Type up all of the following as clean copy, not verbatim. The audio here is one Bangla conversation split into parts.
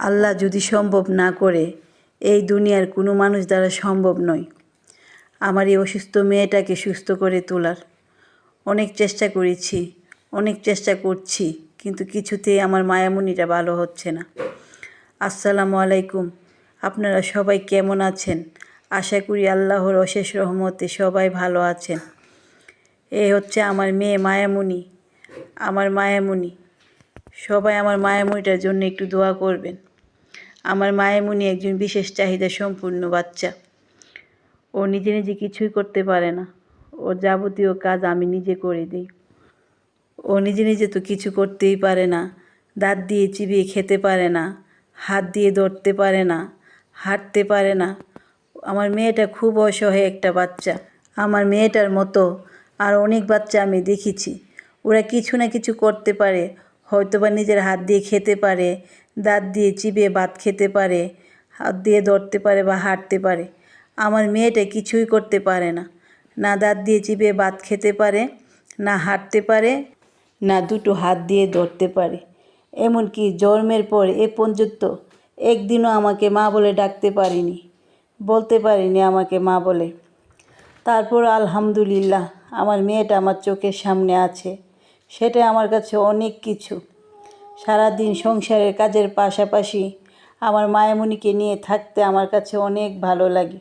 আল্লাহ যদি সম্ভব না করে, এই দুনিয়ার কোনো মানুষ দ্বারা সম্ভব নয় আমার এই অসুস্থ মেয়েটাকে সুস্থ করে তোলার। অনেক চেষ্টা করেছি, অনেক চেষ্টা করছি, কিন্তু কিছুতেই আমার মায়ামণিটা ভালো হচ্ছে না। আসসালামু আলাইকুম, আপনারা সবাই কেমন আছেন? আশা করি আল্লাহর অশেষ রহমতে সবাই ভালো আছেন। এই হচ্ছে আমার মেয়ে মায়ামণি, আমার মায়ামণি। সবাই আমার মায়ামণিটার জন্য একটু দোয়া করবেন। আমার মায়ামণি একজন বিশেষ চাহিদা সম্পূর্ণ বাচ্চা। ও নিজে নিজে কিছুই করতে পারে না। ওর যাবতীয় কাজ আমি নিজে করে দিই। ও নিজে নিজে তো কিছু করতেই পারে না। দাঁত দিয়ে চিবিয়ে খেতে পারে না, হাত দিয়ে ধরতে পারে না, হাঁটতে পারে না। আমার মেয়েটা খুব অসহায় একটা বাচ্চা। আমার মেয়েটার মতো আর অনেক বাচ্চা আমি দেখেছি। ওরা কিছু না কিছু করতে পারে, হয়তোবা নিজের হাত দিয়ে খেতে পারে, দাঁত দিয়ে চিবিয়ে ভাত খেতে পারে, হাত দিয়ে ধরতে পারে বা হাঁটতে পারে। আমার মেয়েটা কিছুই করতে পারে না। না দাঁত দিয়ে চিবিয়ে ভাত খেতে পারে, না হাঁটতে পারে, না দুটো হাত দিয়ে ধরতে পারে। এমনকি জন্মের পর এ পর্যন্ত একদিনও আমাকে মা বলে ডাকতে পারিনি, বলতে পারিনি আমাকে মা বলে। তারপর আলহামদুলিল্লাহ আমার মেয়েটা আমার চোখের সামনে আছে, সেটা আমার কাছে অনেক কিছু। সারাদিন সংসারের কাজের পাশাপাশি আমার মায়ামণিকে নিয়ে থাকতে আমার কাছে অনেক ভালো লাগে।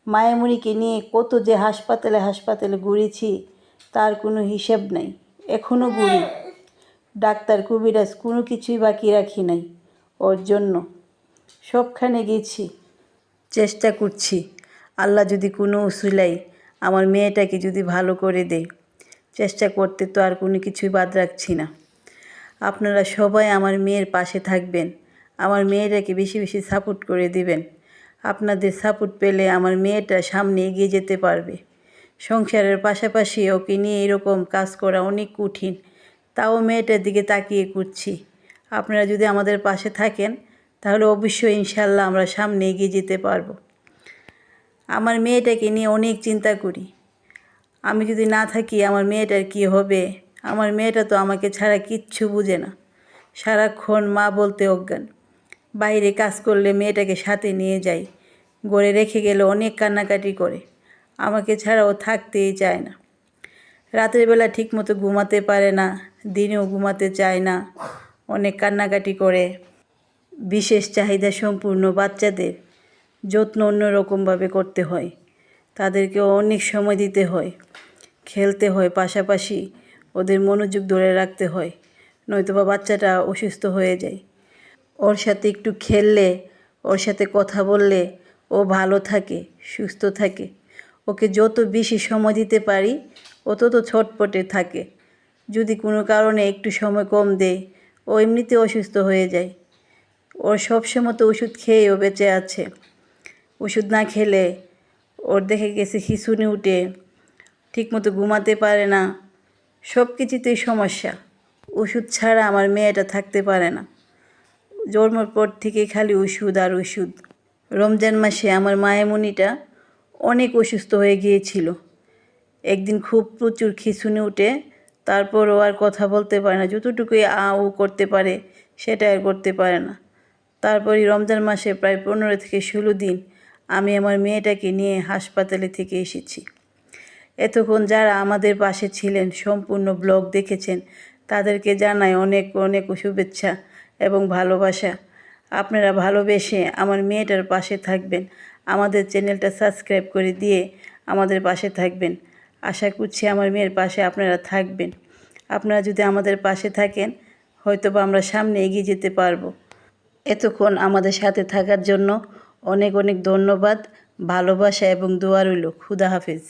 মায়ামণিকে নিয়ে কত যে হাসপাতালে হাসপাতালে ঘুরেছি তার কোনো হিসেব নাই, এখনও ঘুরি। ডাক্তার কবিরাজ কোনো কিছুই বাকি রাখি নাই ওর জন্য। সবখানে গেছি, চেষ্টা করছি। আল্লাহ যদি কোনো উসিলায় আমার মেয়েটাকে যদি ভালো করে দেয়, চেষ্টা করতে তো আর কোনো কিছুই বাদ রাখছি না। আপনারা সবাই আমার মেয়ের পাশে থাকবেন, আমার মেয়েটাকে বেশি বেশি সাপোর্ট করে দিবেন। আপনাদের সাপোর্ট পেলে আমার মেয়েটা সামনে এগিয়ে যেতে পারবে। সংসারের পাশাপাশি ওকে নিয়ে এরকম কাজ করা অনেক কঠিন, তাও মেয়েটার দিকে তাকিয়ে করছি। আপনারা যদি আমাদের পাশে থাকেন তাহলে অবশ্যই ইনশাল্লাহ আমরা সামনে এগিয়ে যেতে পারবো। আমার মেয়েটাকে নিয়ে অনেক চিন্তা করি। আমি যদি না থাকি আমার মেয়েটার কী হবে? আমার মেয়েটা তো আমাকে ছাড়া কিচ্ছু বুঝে না, সারাক্ষণ মা বলতে অজ্ঞান। বাইরে কাজ করলে মেয়েটাকে সাথে নিয়ে যাই, গড়ে রেখে গেলে অনেক কান্নাকাটি করে, আমাকে ছাড়া ও থাকতেই চায় না। রাতের বেলা ঠিকমতো ঘুমাতে পারে না, দিনেও ঘুমাতে চায় না, অনেক কান্নাকাটি করে। বিশেষ চাহিদা সম্পূর্ণ বাচ্চাদের যত্ন অন্যরকমভাবে করতে হয়, তাদেরকে অনেক সময় দিতে হয়, খেলতে হয়, পাশাপাশি ওদের মনোযোগ ধরে রাখতে হয়, নয়তোবা বাচ্চাটা অসুস্থ হয়ে যায়। ওর সাথে একটু খেললে, ওর সাথে কথা বললে ও ভালো থাকে, সুস্থ থাকে। ওকে যত বেশি সময় দিতে পারি ও তত ছটপটে থাকে। যদি কোনো কারণে একটু সময় কম দেয় ও এমনিতে অসুস্থ হয়ে যায়। ওর সবসময় তো ওষুধ খেয়েও বেঁচে আছে। ওষুধ না খেলে ওর দেখে গেছে খিঁচুনি উঠে, ঠিকমতো ঘুমাতে পারে না, সব কিছুতেই সমস্যা। ওষুধ ছাড়া আমার মেয়েটা থাকতে পারে না। জন্মের পর থেকে খালি ওষুধ আর ওষুধ। রমজান মাসে আমার মায়ামণিটা অনেক অসুস্থ হয়ে গিয়েছিল। একদিন খুব প্রচুর খিঁচুনি উঠে, তারপর ও আর কথা বলতে পারে না, যতটুকুই আ উ করতে পারে সেটা আর করতে পারে না। তারপরই রমজান মাসে প্রায় 15 থেকে 16 দিন আমি আমার মেয়েটাকে নিয়ে হাসপাতালে থেকে এসেছি। এতক্ষণ যারা আমাদের পাশে ছিলেন, সম্পূর্ণ ব্লগ দেখেছেন, তাদেরকে জানাই অনেক অনেক শুভেচ্ছা এবং ভালোবাসা। আপনারা ভালোবেসে আমার মেয়েটার পাশে থাকবেন, আমাদের চ্যানেলটা সাবস্ক্রাইব করে দিয়ে আমাদের পাশে থাকবেন। আশা করছি আমার মেয়ের পাশে আপনারা থাকবেন। আপনারা যদি আমাদের পাশে থাকেন হয়তোবা আমরা সামনে এগিয়ে যেতে পারবো। এতক্ষণ আমাদের সাথে থাকার জন্য অনেক অনেক ধন্যবাদ, ভালোবাসা এবং দোয়া রইল। খুদা হাফেজ।